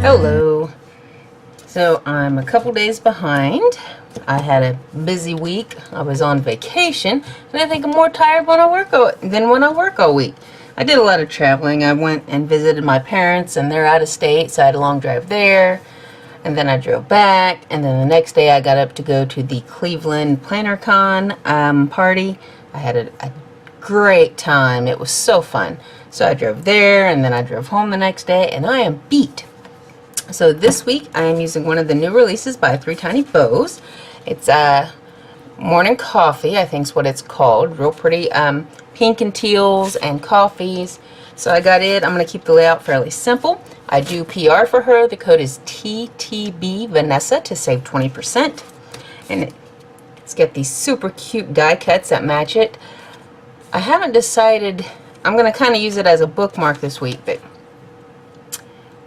Hello. So I'm a couple days behind. I had a busy week. I was on vacation, and I think I'm more tired when I work than when I work all week. I did a lot of traveling. I went and visited my parents, and they're out of state, so I had a long drive there. And then I drove back, and then the next day I got up to go to the Cleveland PlannerCon party. I had a great time. It was so fun. So I drove there, and then I drove home the next day, and I am beat. So this week I am using one of the new releases by Three Tiny Bows. It's Morning Coffee, I think is what it's called. Real pretty pink and teals and coffees. So I got it. I'm going to keep the layout fairly simple. I do PR for her. The code is TTBVANNESSA to save 20%. And it's got these super cute die cuts that match it. I haven't decided. I'm going to kind of use it as a bookmark this week, but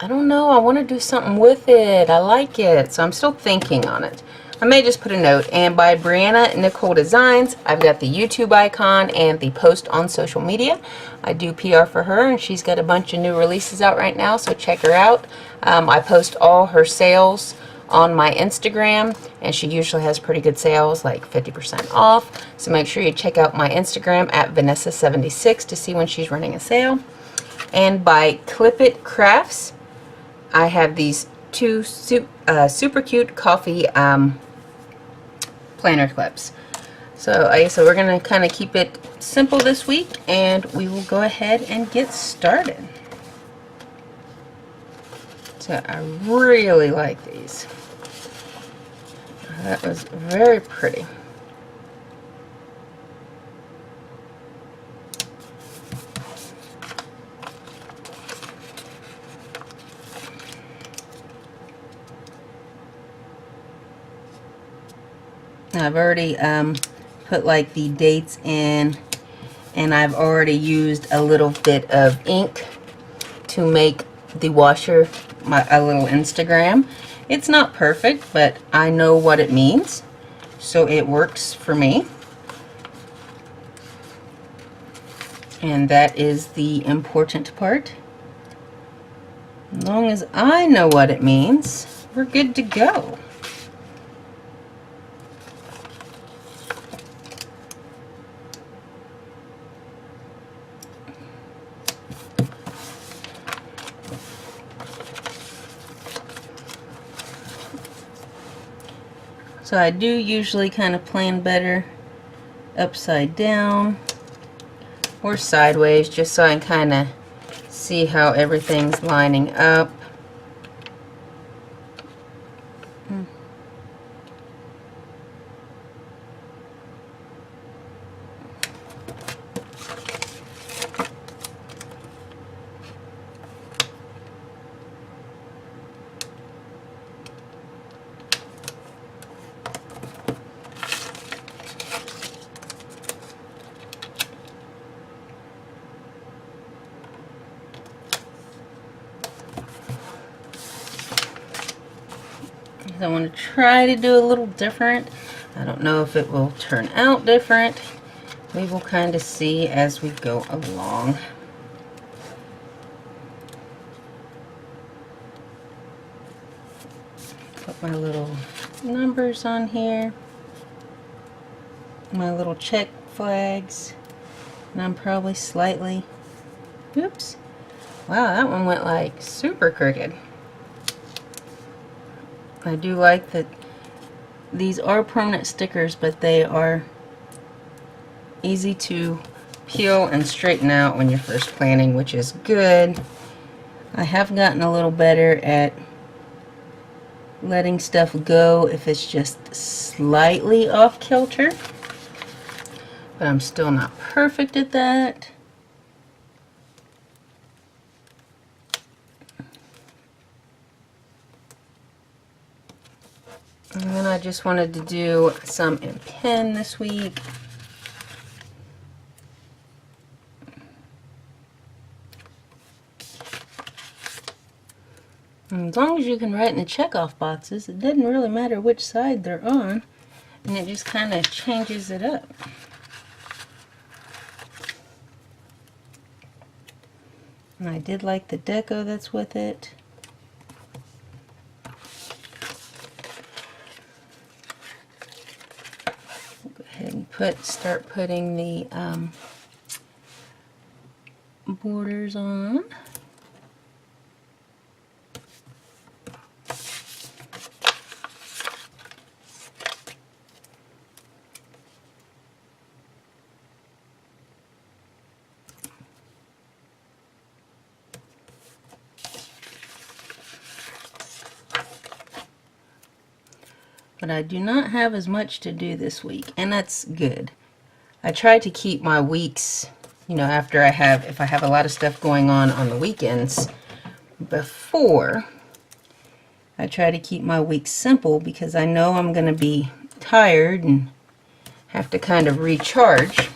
I don't know. I want to do something with it. I like it. So I'm still thinking on it. I may just put a note. And by Brianna Nicole Designz, I've got the YouTube icon and the post on social media. I do PR for her, and she's got a bunch of new releases out right now, so check her out. I post all her sales on my Instagram, and she usually has pretty good sales, like 50% off. So make sure you check out my Instagram at Vanessa76 to see when she's running a sale. And by Clip It Crafts, I have these two super cute coffee planner clips. So we're going to kind of keep it simple this week, and we will go ahead and get started. So I really like these. That was very pretty. I've already put like the dates in, and I've already used a little bit of ink to make the washer a little Instagram. It's not perfect, but I know what it means, so it works for me. And that is the important part. As long as I know what it means, we're good to go. So I do usually kind of plan better upside down or sideways, just so I can kind of see how everything's lining up. I want to try to do a little different. I don't know if it will turn out different. We will kind of see as we go along. Put my little numbers on here. My little check flags. And I'm probably slightly, oops. Wow, that one went like super crooked. I do like that these are permanent stickers, but they are easy to peel and straighten out when you're first planning, which is good. I have gotten a little better at letting stuff go if it's just slightly off kilter, but I'm still not perfect at that. And then I just wanted to do some in pen this week. And as long as you can write in the checkoff boxes, it doesn't really matter which side they're on, and it just kind of changes it up. And I did like the deco that's with it. start putting the borders on. But I do not have as much to do this week, and that's good. I try to keep my weeks, you know, after if I have a lot of stuff going on the weekends, before, I try to keep my weeks simple because I know I'm going to be tired and have to kind of recharge.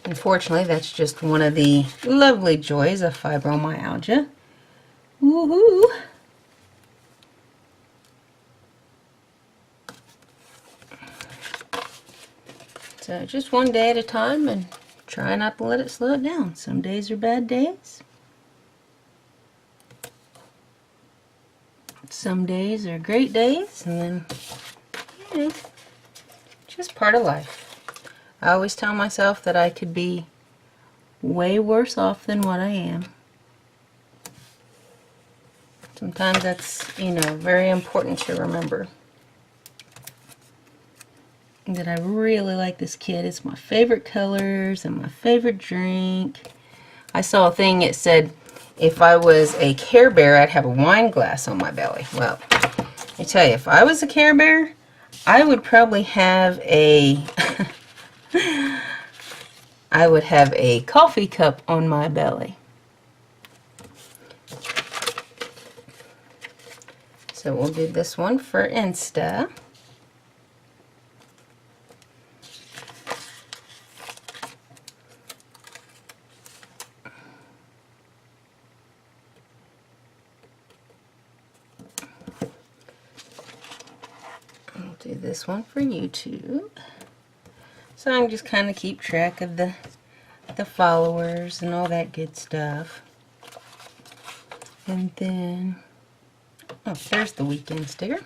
Unfortunately, that's just one of the lovely joys of fibromyalgia. Woohoo! So just one day at a time and try not to let it slow it down. Some days are bad days. Some days are great days, and then, you know, just part of life. I always tell myself that I could be way worse off than what I am. Sometimes that's, you know, very important to remember. That I really like this kit. It's my favorite colors and my favorite drink. I saw a thing that said if I was a Care Bear, I'd have a wine glass on my belly. Well, I tell you, if I was a Care Bear, I would probably have a I would have a coffee cup on my belly. So we'll do this one for Insta. Do this one for YouTube, so I can just kind of keep track of the followers and all that good stuff. And then, oh, there's the weekend sticker.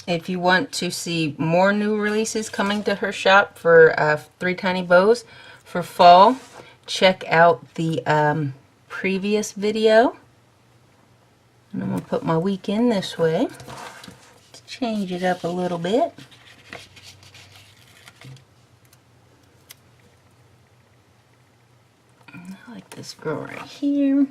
If you want to see more new releases coming to her shop for 3 Tiny Bows for fall, check out the previous video. And I'm going to put my weekend this way to change it up a little bit. I like this girl right here.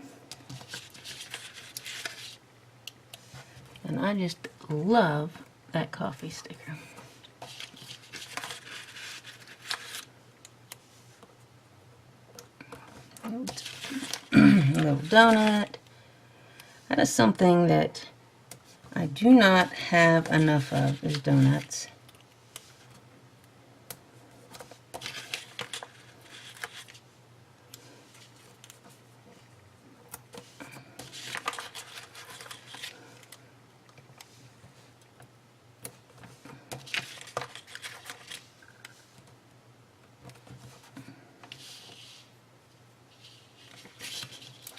And I just love that coffee sticker. Little donut. That is something that I do not have enough of, is donuts.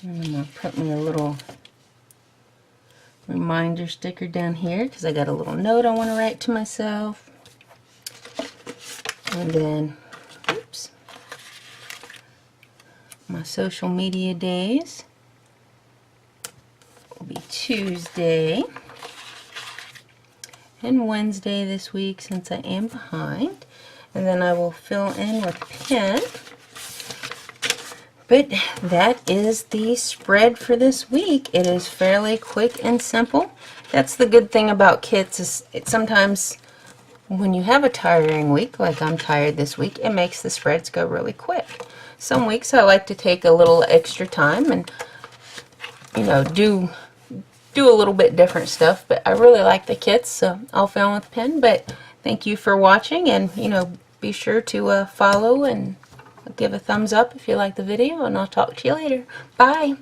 And I'm going to put me a little reminder sticker down here because I got a little note I want to write to myself. And then, oops, my social media days will be Tuesday and Wednesday this week since I am behind. And then I will fill in with pen. But that is the spread for this week. It is fairly quick and simple. That's the good thing about kits, is sometimes when you have a tiring week, like I'm tired this week, it makes the spreads go really quick. Some weeks I like to take a little extra time and, you know, do a little bit different stuff. But I really like the kits, so I'll fill in with pen. But thank you for watching, and, you know, be sure to follow and give a thumbs up if you like the video, and I'll talk to you later. Bye!